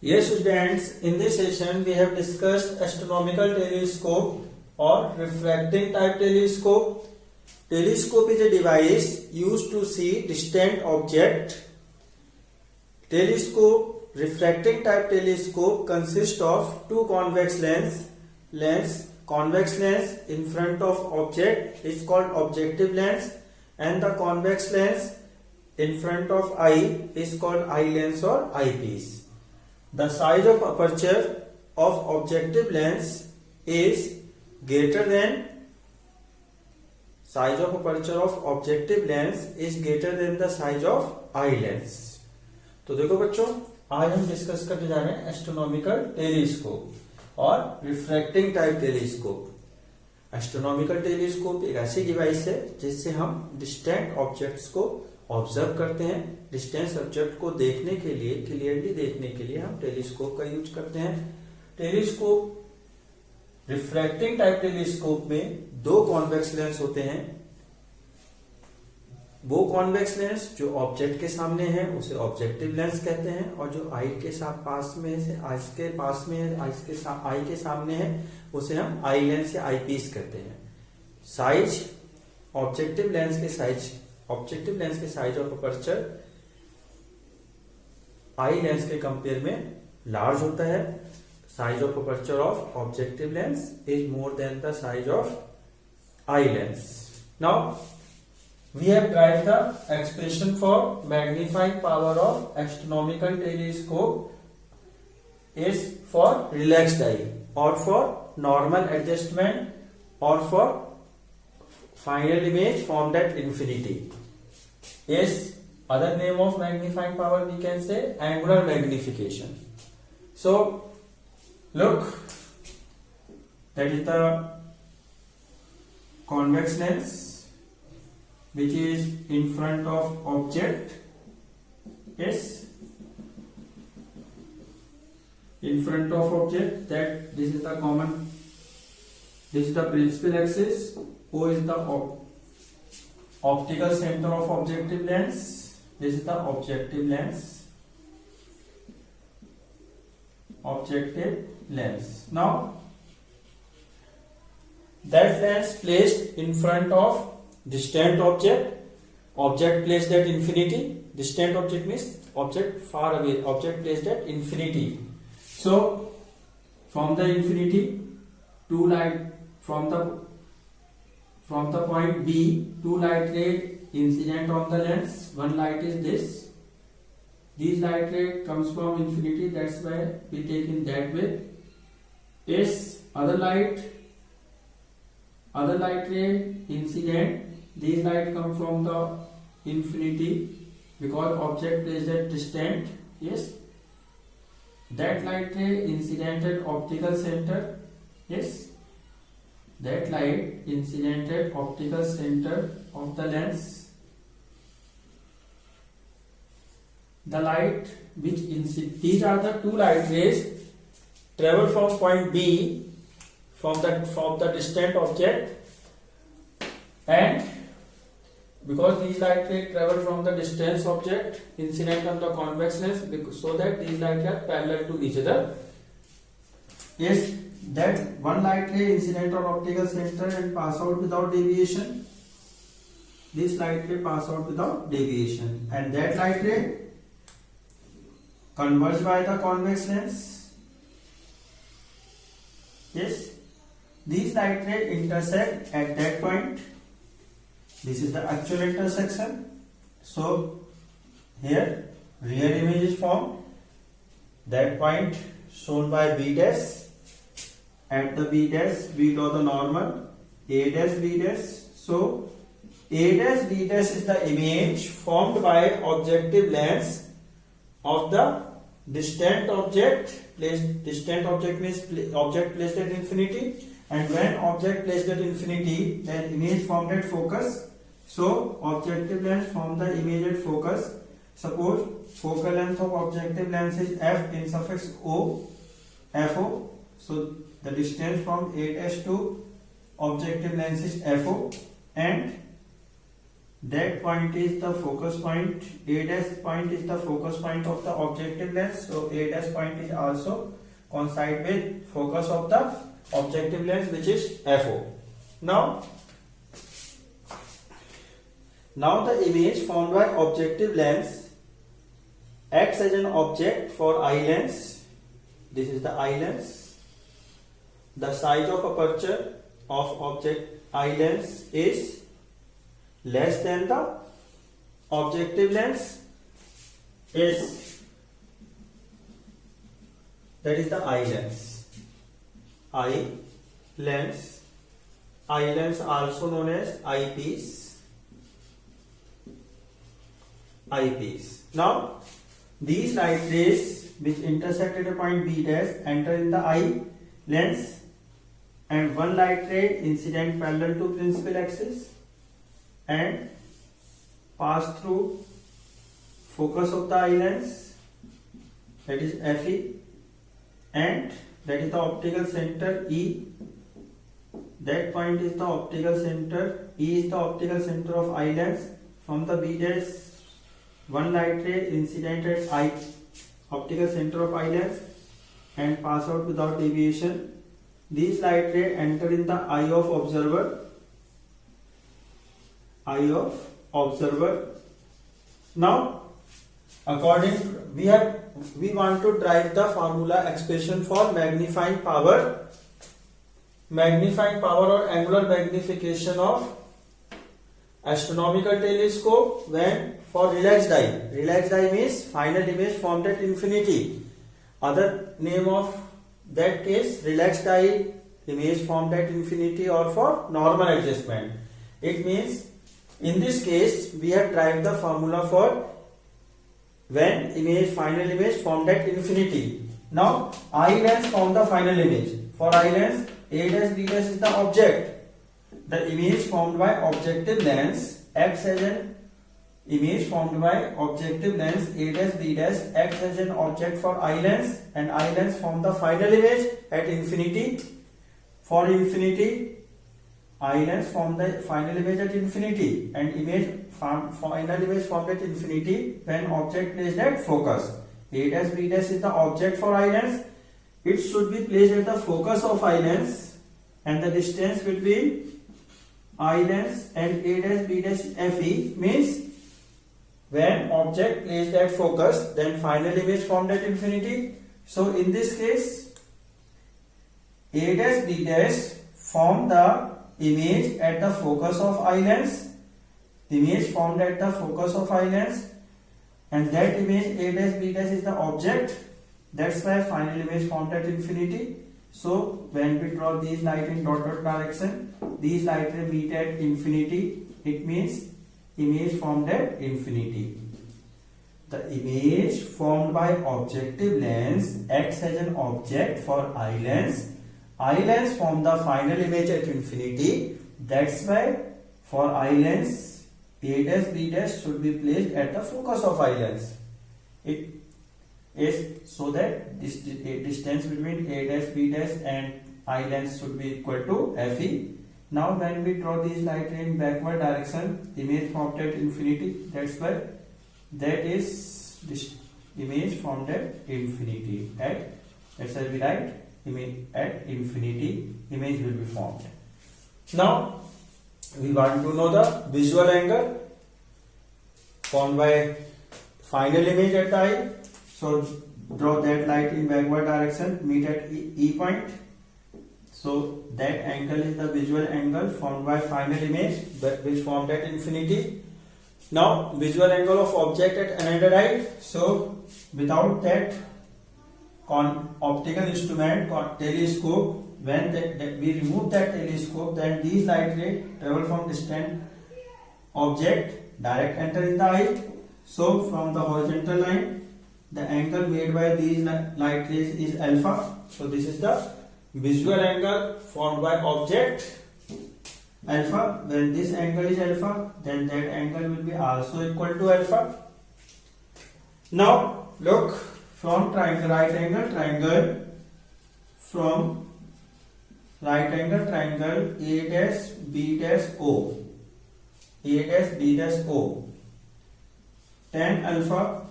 Yes, students, in this session we have discussed astronomical telescope or refracting type telescope. Telescope is a device used to see distant object. Telescope, refracting type telescope consists of two convex lens. Convex lens in front of object is called objective lens, and the convex lens in front of eye is called eye lens or eyepiece. The size of aperture of objective lens is greater than the size of eye lens. तो देखो बच्चों, आज हम discuss करने जा रहे हैं astronomical telescope और refracting type telescope. Astronomical telescope एक ऐसी डिवाइस है जिससे हम डिस्टेंट ऑब्जेक्ट्स को ऑब्जर्व करते हैं। डिस्टेंस ऑब्जेक्ट को देखने के लिए, क्लियरली देखने के लिए हम टेलीस्कोप का यूज करते हैं। टेलीस्कोप रिफ्रैक्टिंग टाइप टेलीस्कोप में दो कॉन्वेक्स लेंस होते हैं। वो कॉन्वेक्स लेंस जो ऑब्जेक्ट के सामने है उसे ऑब्जेक्टिव लेंस कहते हैं, और जो आई के सामने है उसे हम आई लेंस या आई पीस कहते हैं। साइज ऑब्जेक्टिव लेंस के size of aperture I lens के कंपेयर में लार्ज होता है। Size of aperture of objective lens is more than the size of eye lens. Now we have derived the expression for magnifying power of astronomical telescope is for relaxed eye or for normal adjustment or for final image formed at infinity. Is other name of magnifying power we can say angular magnification. So look, that is the convex lens which is in front of object. Yes, in front of object, that this is the principal axis. O is the optical center of objective lens. This is the objective lens. Now that lens placed in front of distant object placed at infinity. Distant object means object far away, object placed at infinity. So from the infinity, two light from the point B, two light ray incident on the lens. One light is this. This light ray comes from infinity, that's why we take in that way. Is other light ray incident. These light come from the infinity because object is at distant. Yes, that light ray incidented optical center. Yes, that light incidented optical center of the lens. The light which these are the two light rays travel from point B from the distant object, and because these light rays travel from the distant object incident on the convex lens, so that these light rays are parallel to each other. Yes, that one light ray incident on optical center and pass out without deviation. This light ray pass out without deviation, and that light ray converge by the convex lens. Yes, these light rays intersect at that point. This is the actual intersection. So here rear image is formed. That point shown by B dash. At the B dash we draw the normal A dash B dash. So A dash B dash is the image formed by objective lens of the distant object. Distant object means object placed at infinity, and when object placed at infinity, then image formed at focus. So objective lens form the image at focus. Suppose focal length of objective lens is f in suffix o, fo. So the distance from A dash to objective lens is fo, and that point is the focus point. A dash point is the focus point of the objective lens. So A dash point is also coincide with focus of the objective lens, which is FO. Now the image formed by objective lens acts as an object for eye lens. This is the eye lens. The size of aperture of object eye lens is less than the objective lens is, that is the eye lens. Eye lens also known as eyepiece. Now these light rays which intersect at a point B dash enter in the eye lens, and one light ray incident parallel to principal axis and pass through focus of the eye lens, that is FE, and that is the optical center E. That point is the optical center. E is the optical center of eye lens. From the B dash, one light ray incident at I, optical center of eye lens, and pass out without deviation. These light rays enter in the eye of observer. Now, we want to derive the formula expression for magnifying power or angular magnification of astronomical telescope when for relaxed eye. Relaxed eye means final image formed at infinity. Other name of that case, relaxed eye, image formed at infinity, or for normal adjustment. It means in this case we have derived the formula for when final image formed at infinity. Now eye lens form the final image. For eye lens, A dash B dash is the object. The image formed by objective lens acts as an image formed by objective lens. A dash B dash acts as an object for eye lens, and eye lens form the final image at infinity. For infinity, eye lens form the final image at infinity, and final image formed at infinity when object placed at focus. A dash B dash is the object for eye lens. It should be placed at the focus of eye lens, and the distance between eye lens and A dash B dash FE means when object placed at focus, then final image formed at infinity. So in this case, A dash B dash form the image at the focus of eye lens. Image formed at the focus of eye lens, and that image A dash B dash is the object. That's why final image formed at infinity. So when we draw these light in dotted direction, these light rays meet at infinity. It means image formed at infinity. The image formed by objective lens acts as an object for eye lens. Eye lens form the final image at infinity. That's why for eye lens, A dash B dash should be placed at the focus of eye lens. It is so that this distance between A dash B dash and eye lens should be equal to FE. Now when we draw these light rays in backward direction, image formed at infinity. That's why that is this image formed at infinity. That's why we write image at infinity. Image will be formed. Now we want to know the visual angle formed by final image at the eye. So draw that light in backward direction, meet at E point. So that angle is the visual angle formed by final image, which formed at infinity. Now visual angle of object at another eye. So without that optical instrument called telescope, when we remove that telescope, then these light rays travel from distant object, direct enter in the eye. So from the horizontal line, the angle made by these light rays is alpha. So this is the visual angle formed by object alpha. When this angle is alpha, then that angle will be also equal to alpha. Now look, from triangle, right angle triangle, from right angle triangle A dash B dash O. A dash B dash O, tan alpha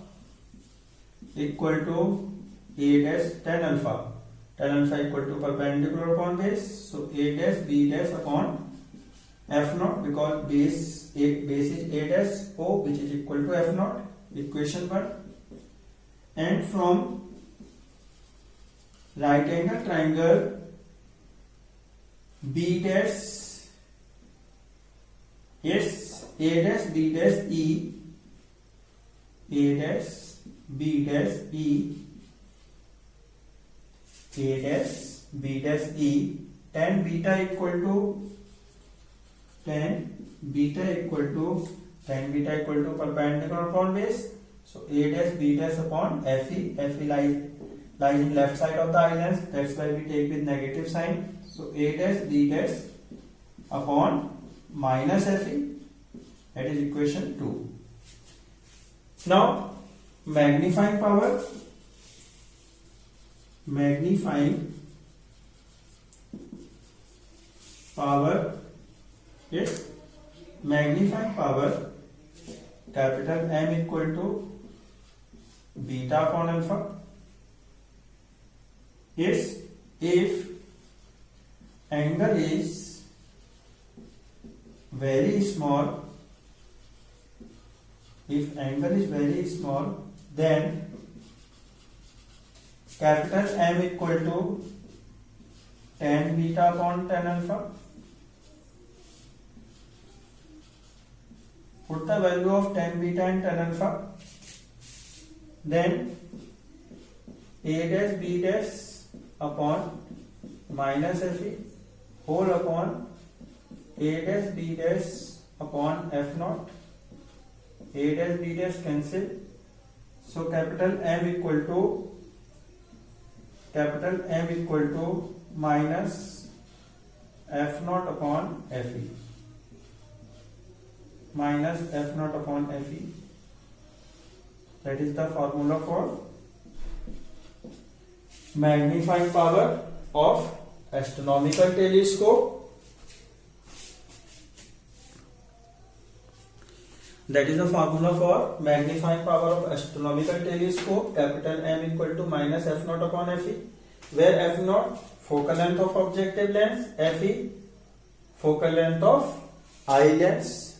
equal to A dash tan alpha. Tan alpha equal to perpendicular upon base, so A dash B dash upon F naught, because base is A dash O, which is equal to F naught, equation 1. And from right angle triangle B dash, yes, A dash B dash E, A dash B dash E, A dash B dash E, tan beta equal to perpendicular upon base, so A dash B dash upon FE. FE lies in left side of the islands, that's why we take with negative sign, so A dash B dash upon minus FE, that is equation 2. Now magnifying power, yes, magnifying power capital M equal to beta upon alpha. Yes, if angle is very small, then capital M equal to tan beta upon tan alpha. Put the value of tan beta and tan alpha, then A dash B dash upon minus FE whole upon A dash B dash upon F naught. A dash B dash cancel, so capital M equal to minus F naught upon FE, that is the formula for magnifying power of astronomical telescope. That is the formula for magnifying power of astronomical telescope, capital M equal to minus F naught upon FE, where F naught focal length of objective lens, FE focal length of eye lens.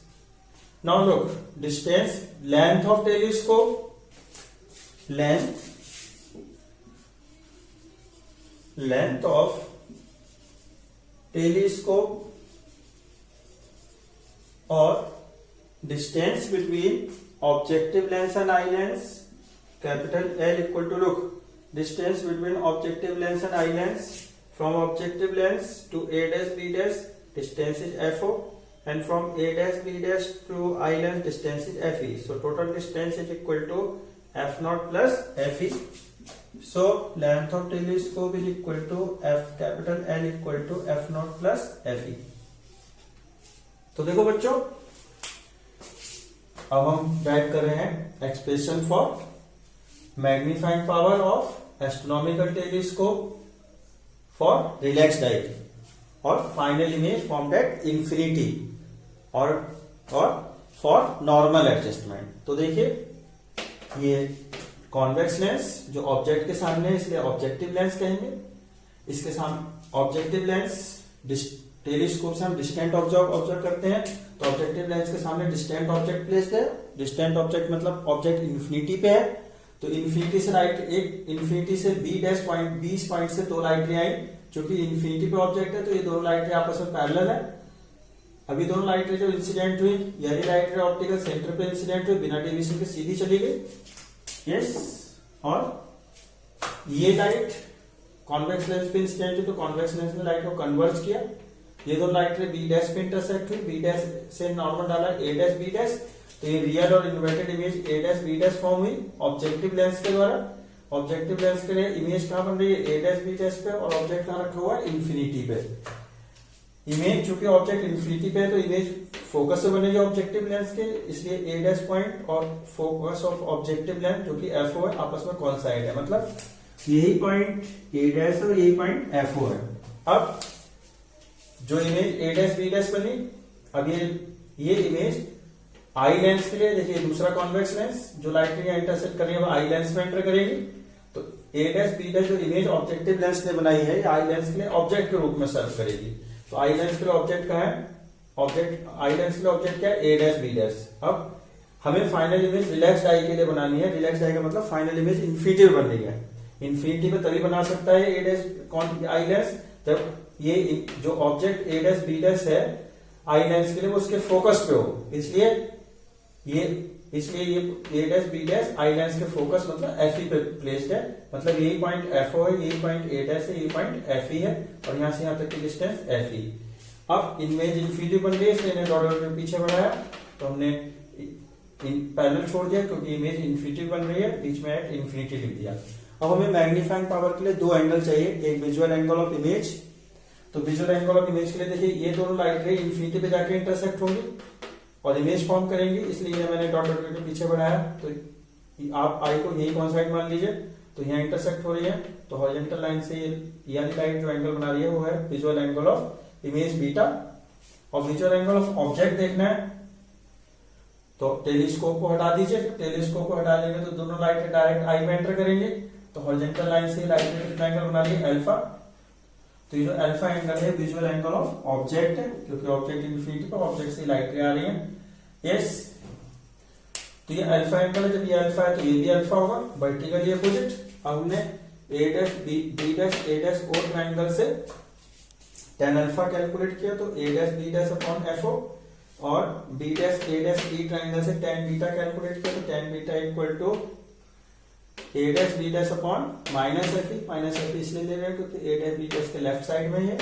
Now look, distance, length of telescope, length of telescope or distance between objective lens and eye lens, capital L equal to, look, distance between objective lens and eye lens, from objective lens to A dash B dash distance is FO, and from A dash B dash to eye lens distance is FE. So total distance is equal to F naught plus FE. So length of telescope is equal to F capital L equal to F naught plus FE. तो देखो बच्चों, अब हम right कर रहे हैं expression for magnifying power of astronomical telescope for relaxed eye और final image formed at infinity और फॉर नॉर्मल एडजस्टमेंट. तो देखिए, ये कॉन्वेक्स लेंस जो ऑब्जेक्ट के सामने है इसलिए ऑब्जेक्टिव लेंस कहेंगे. इसके सामने ऑब्जेक्टिव लेंस टेलीस्कोप से हम डिस्टेंट ऑब्जेक्ट ऑब्जर्व करते हैं, तो ऑब्जेक्टिव लेंस के सामने डिस्टेंट ऑब्जेक्ट प्लेस्ड है. डिस्टेंट ऑब्जेक्ट मतलब ऑब्जेक्ट इंफिनिटी पे है, तो इंफिनिटी से राइट एक इंफिनिटी से बी डैश पॉइंट बीस पॉइंट से दो लाइट रे आई, क्योंकि इंफिनिटी पे ऑब्जेक्ट है तो ये दोनों लाइट रे आपस में पैरेलल है. अभी दोनों लाइट रे जो इंसिडेंट हुई, यही लाइट रे ऑप्टिकल सेंटर पे इंसिडेंट हुई, बिना डेविएशन के सीधी चली गई. यस, और ये लाइट कॉन्वेक्स लेंस पे इंसिडेंट हुई तो कॉन्वेक्स लेंस ने लाइट को कन्वर्ज किया. ये दो लाइट रे बी डैश पे इंटरसेक्ट हुई, बी डैश से नॉर्मल डाला ए डैश बी डैश, तो ये रियल और inverted image A dash B dash form हुई ऑब्जेक्टिव लेंस के द्वारा. ऑब्जेक्टिव लेंस के लिए इमेज कहां बन रही है, ए डैश बी डैश पे, और ऑब्जेक्ट कहां रखा हुआ है, इंफिनिटी पे. इमेज चूंकि ऑब्जेक्ट इंफिनिटी पे है तो इमेज फोकस से बनेगी ऑब्जेक्टिव लेंस के, इसलिए ए डैश पॉइंट और फोकस ऑफ ऑब्जेक्टिव लेंस जो कि एफओ है आपस में कोइंसाइड है, मतलब यही पॉइंट ए डैश और यही पॉइंट एफओ है. अब जो image A dash B dash बनी, अब ये ये इमेज आई लेंस के लिए, देखिए दूसरा कॉन्वेक्स लेंस जो लाइट रे इंटरसेप्ट कर रही है वो आई लेंस में एंटर करेगी, तो ए डैश बी डैश जो इमेज ऑब्जेक्टिव लेंस ने बनाई है आई लेंस के लिए ऑब्जेक्ट के रूप में सर्व करेगी। तो आई लेंस के लिए ऑब्जेक्ट कहाँ है, ऑब्जेक्ट आई लेंस के लिए ऑब्जेक्ट क्या है, ए डैश बी डैश। अब हमें फाइनल इमेज रिलैक्स्ड आई के लिए बनानी है, रिलैक्स्ड आई का मतलब फाइनल इमेज इन्फिनिटी बन रही है, इन्फिनिटी पे तभी बना सकता है ए डैश कौन आई लेंस जब ये जो object A dash B dash है आई लेंस के लिए वो उसके फोकस पे हो, इसलिए ये A dash B dash eye lens के फोकस मतलब एफ ई पे प्लेस्ड है, मतलब यही पॉइंट एफ ओ है, यही पॉइंट ए डैश है, यही पॉइंट एफ ई है और यहां से यहां तक की डिस्टेंस एफ ई। अब इमेज इन्फिनिटी बन गई इसलिए इन्हें डॉट पीछे बढ़ाया, तो हमने पैरेलल छोड़ दिया क्योंकि इमेज इन्फिनिटी बन रही है, बीच में एट इन्फिनिटी लिख दिया। अब हमें मैग्नीफाइंग पावर के लिए दो एंगल चाहिए, एक विजुअल एंगल ऑफ इमेज, तो विजुअल एंगल ऑफ इमेज के लिए देखिए ये दोनों लाइट रे इन्फिनिटी पे जाके इंटरसेक्ट होंगी और इमेज फॉर्म करेंगी, इसलिए मैंने डॉट डॉट के पीछे बढ़ाया। तो आप आई को यही कौन साइड मान लीजिए, तो यहाँ इंटरसेक्ट हो रही है, तो हॉरिजॉन्टल लाइन से ये वाली लाइट जो एंगल बना रही है वो है visual angle of image beta. और विजुअल एंगल ऑफ ऑब्जेक्ट देखना है तो टेलीस्कोप को हटा दीजिए, टेलीस्कोप को हटा लेंगे तो दोनों लाइट डायरेक्ट आई में एंटर करेंगे, तो हॉरिजॉन्टल लाइन से लाइट ने कितना एंगल बना लिया अल्फा, तो ये जो अल्फा एंगल है विजुअल एंगल ऑफ ऑब्जेक्ट है क्योंकि ऑब्जेक्ट इन्फिनिटी पर ऑब्जेक्ट से लाइट आ रही है। यस, तो ये अल्फा एंगल है, जब ये अल्फा है तो ये भी अल्फा होगा, वर्टिकली अपोजिट। अब हमने A dash B dash A dash O triangle से tan अल्फा कैलकुलेट किया, तो A dash B dash upon F O, और B dash A dash E triangle से tan बीटा कैलकुलेट किया, तो tan beta equal to A dash B dash upon minus F E इसलिए ले रहे हैं क्योंकि ए डैश बी डैश के लेफ्ट साइड में है,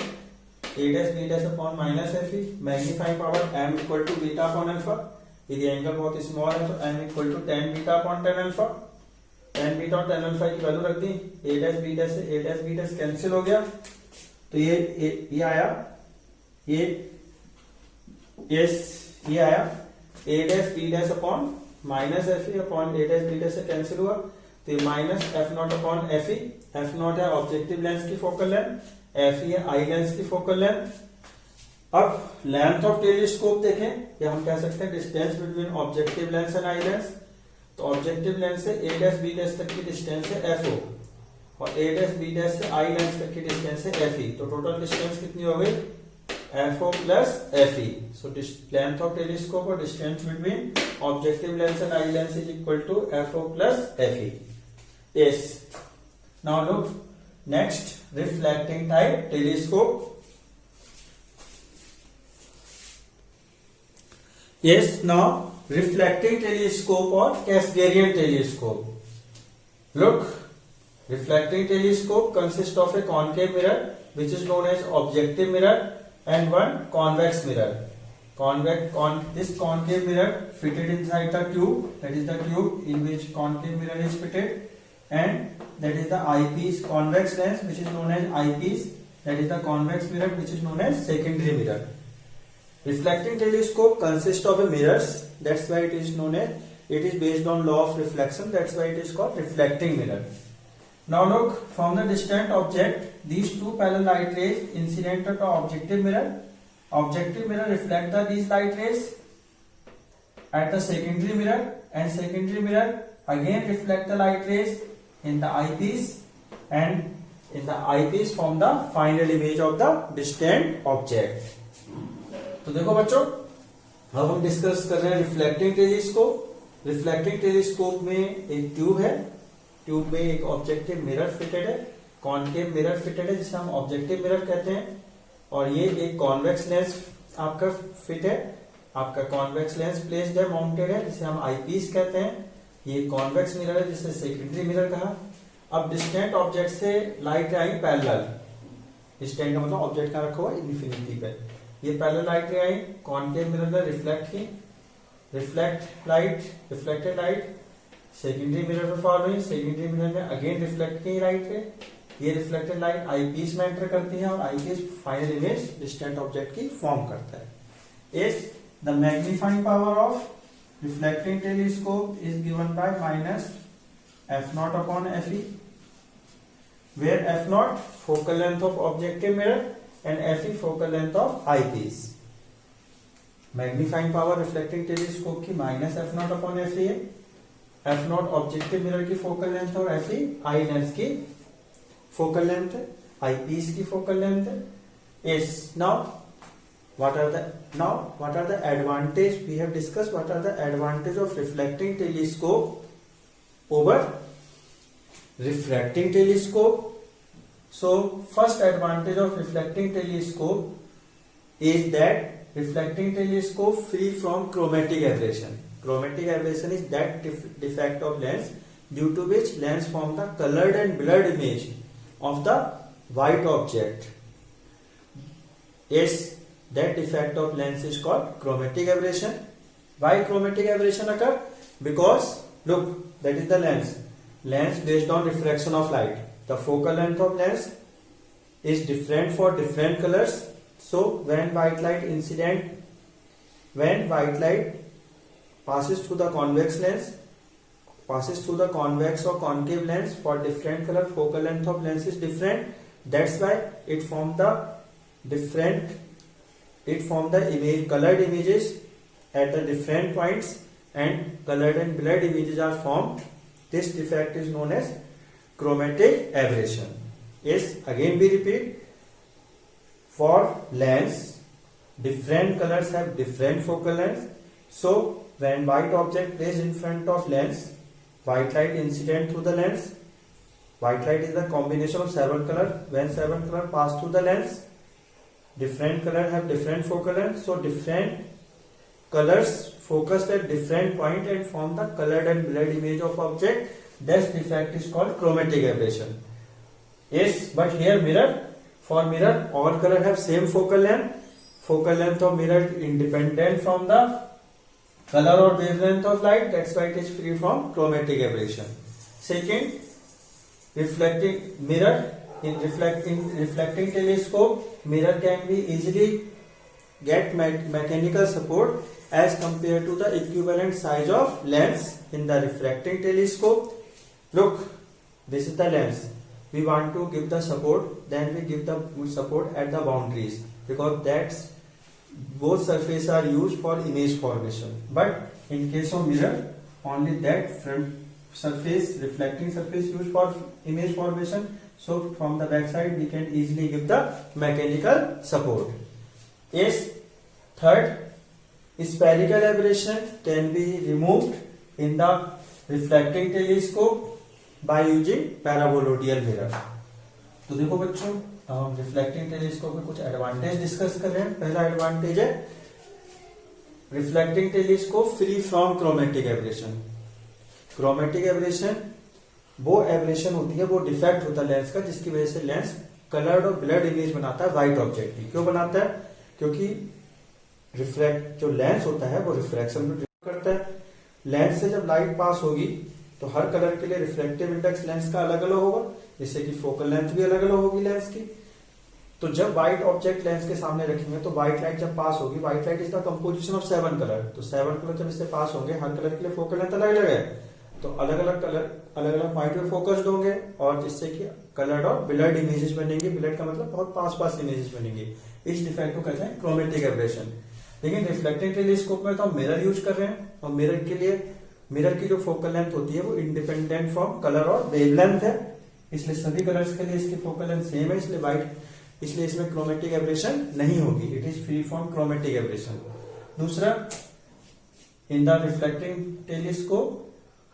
A dash B dash upon minus F E, magnifying power M equal to beta upon alpha, यदि angle बहुत स्मॉल है तो M equal to tan beta upon tan alpha, tan beta और tan alpha की value रख दी, A dash B dash से A dash B dash cancel हो गया, तो ये आया ये आया A dash B dash upon minus F E upon A dash B dash से कैंसिल हुआ, तो ये minus F not upon F E, F not है ऑब्जेक्टिव लेंस की फोकल लेंथ, एफ ई है आई लेंस की फोकल लेंथ। अब length of telescope देखें, या हम कह सकते हैं distance between objective lens and eye lens, तो ऑब्जेक्टिव लेंस से ए डैश बी डैश तक की डिस्टेंस है एफ ओ और ए डैश बी डैश से आई लेंस तक की डिस्टेंस है एफ ई, तो टोटल डिस्टेंस कितनी हो गई F O plus F E. So length of telescope और distance between objective lens and eye lens is equal to F O plus F E. Yes. Now look, next reflecting type telescope. Yes, now reflecting telescope or Cassegrain telescope. Look, reflecting telescope consists of a concave mirror which is known as objective mirror and one convex mirror. This concave mirror fitted inside the tube, that is the tube in which concave mirror is fitted, and that is the eyepiece convex lens which is known as eyepiece, that is the convex mirror which is known as secondary mirror. Reflecting telescope consists of a mirrors, that's why it is known as, it is based on law of reflection, that's why it is called reflecting mirror. Now look, from the distant object these two parallel light rays incident to the objective mirror reflect these light rays at the secondary mirror, and secondary mirror again reflect the light rays in the eyepiece, and in the eyepiece form the final image of the distant object. तो देखो बच्चों, अब हम discuss कर रहे हैं reflecting telescope. Reflecting telescope में एक ट्यूब है, ट्यूब में एक ऑब्जेक्टिव मिरर फिटेड है, कॉनकेव मिरर फिटेड है जिसे हम ऑब्जेक्टिव मिरर कहते हैं, और ये एक कॉन्वेक्स लेंस आपका फिट है, आपका कॉन्वेक्स लेंस प्लेस्ड है, माउंटेड है, जिसे हम आईपीस कहते हैं। ये कॉन्वेक्स मिरर है जिसे सेकेंडरी मिरर कहा। अब डिस्टेंट ऑब्जेक्ट से लाइट आई पैरेलल, डिस्टेंट का मतलब ऑब्जेक्ट का रखा हुआ इन्फिनिटी पे, ये पैरेलल लाइट आई कॉनकेव मिरर ने रिफ्लेक्ट की, रिफ्लेक्टेड लाइट सेकेंडरी मिरर पे फॉल हुई, सेकेंडरी मिरर ने अगेन रिफ्लेक्ट की लाइट पे, ये रिफ्लेक्टेड लाइट आईपीस में एंटर करती है और eyepiece final image distant object की फॉर्म करता है। इस the magnifying power of reflecting telescope is given by minus f naught upon f e, where f naught focal length of objective mirror and f e focal length of eyepiece. Magnifying power reflecting telescope की minus F not upon F है। F not objective mirror की focal length और F E eye lens की focal length है, eyepiece की focal length है। इस now what are the advantage we have discussed? What are the advantage of reflecting telescope over refracting telescope? So first advantage of reflecting telescope is that reflecting telescope free from chromatic aberration. Chromatic aberration is that defect of lens due to which lens form the colored and blurred image of the white object. Yes, that defect of lens is called chromatic aberration. Why chromatic aberration occur? Because look, that is the lens. Lens based on refraction of light. The focal length of lens is different for different colors. So when white light passes through the convex lens, passes through the convex or concave lens, for different color focal length of lens is different. That's why it form the image, colored images at the different points, and colored and blurred images are formed. This defect is known as chromatic aberration. Yes, again we repeat, for lens different colors have different focal length. So when white object placed in front of lens, white light incident through the lens, white light is the combination of 7 colors. When 7 colors pass through the lens, different color have different focal length, so different colors focused at different point and form the colored and blurred image of object. This defect is called chromatic aberration. Yes, but here mirror, for mirror all color have same focal length. Focal length of mirror independent from the color or wavelength of light. That's why it is free from chromatic aberration. Second, reflecting mirror. In reflecting telescope, mirror can be easily get mechanical support as compared to the equivalent size of lens in the refracting telescope. Look, this is the lens. We want to give the support, then we give the support at the boundaries, because that's both surfaces are used for image formation. But in case of mirror, only that front surface, reflecting surface used for image formation. So from the back side we can easily give the mechanical support. Yes, third, spherical aberration can be removed in the reflecting telescope by using paraboloidal mirror. तो देखो बच्चों, हम reflecting telescope में कुछ advantage discuss कर रहे हैं. पहला एडवांटेज है reflecting telescope free from chromatic aberration. Chromatic aberration वो एबरेशन होती है, वो डिफेक्ट होता है लेंस का, जिसकी वजह से लेंस कलर्ड और ब्लड इमेज बनाता है व्हाइट ऑब्जेक्ट की. क्यों बनाता है? क्योंकि रिफ्लेक्ट जो लेंस होता है वो रिफ्रैक्शन को करता है. लेंस से जब लाइट पास होगी तो हर कलर के लिए रिफ्लेक्टिव इंडेक्स लेंस का अलग अलग होगा, जिससे कि फोकल लेंथ भी अलग अलग होगी लेंस की. तो जब व्हाइट ऑब्जेक्ट लेंस के सामने रखेंगे तो व्हाइट लाइट जब पास होगी, white light is the composition of 7 colour, तो 7 कलर जब इससे पास होंगे, हर कलर के लिए फोकल लेंथ अलग अलग है, तो अलग अलग कलर अलग अलग पॉइंट पे फोकस्ड होंगे, और जिससे कि कलर्ड और ब्लड इमेजेस बनेंगे. ब्लड का मतलब बहुत पास पास इमेजेस बनेंगे. इस डिफेक्ट को कहते हैं क्रोमेटिक एबरेशन. लेकिन रिफ्लेक्टिंग टेलीस्कोप में तो हम मिरर यूज कर रहे हैं, और मिरर के लिए मिरर की जो फोकल लेंथ होती है वो इंडिपेंडेंट फ्रॉम कलर और वेवलेंथ है, इसलिए सभी कलर्स के लिए इसकी फोकल लेंथ सेम है, इसलिए इसमें क्रोमेटिक एबरेशन नहीं होगी. It is free from chromatic aberration. दूसरा, इन द रिफ्लेक्टिंग टेलीस्कोप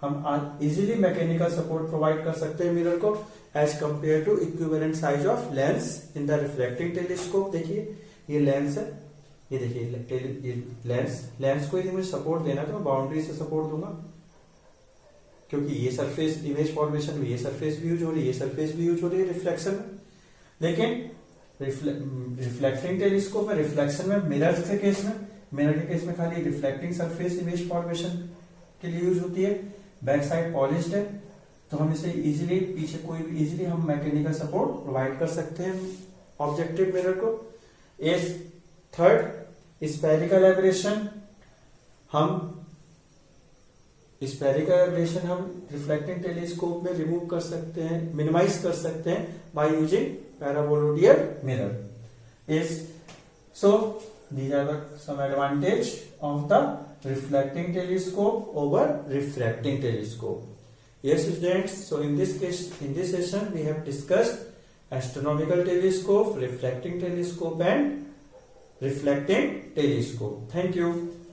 हम इजीली मैकेनिकल सपोर्ट प्रोवाइड कर सकते हैं मिरर को as compare to equivalent size of lens in the reflecting telescope. देखिए ये लेंस है, ये देखिए लेंस को यदि मुझे सपोर्ट देना है तो मैं बाउंड्री से सपोर्ट दूंगा, क्योंकि ये सरफेस इमेज फॉर्मेशन में ये सरफेस भी यूज हो रही है, ये सरफेस भी यूज हो रही है रिफ्लेक्शन में. लेकिन रिफ्लेक्टिंग टेलीस्कोप में रिफ्लेक्शन में मिरर के केस में खाली रिफ्लेक्टिंग सरफेस इमेज फॉर्मेशन के लिए यूज होती है. बैक साइड पॉलिश्ड है, तो हम इसे इजीली पीछे कोई भी इजीली हम मैकेनिकल सपोर्ट प्रोवाइड कर सकते हैं ऑब्जेक्टिव मिरर को. थर्ड, स्फेरिकल एबरेशन हम रिफ्लेक्टिंग टेलीस्कोप में रिमूव कर सकते हैं, मिनिमाइज कर सकते हैं by using paraboloidal mirror. So these are some advantage of the reflecting telescope over refracting telescope. Yes students, so in this session we have discussed astronomical telescope, refracting telescope and reflecting telescope. Thank you.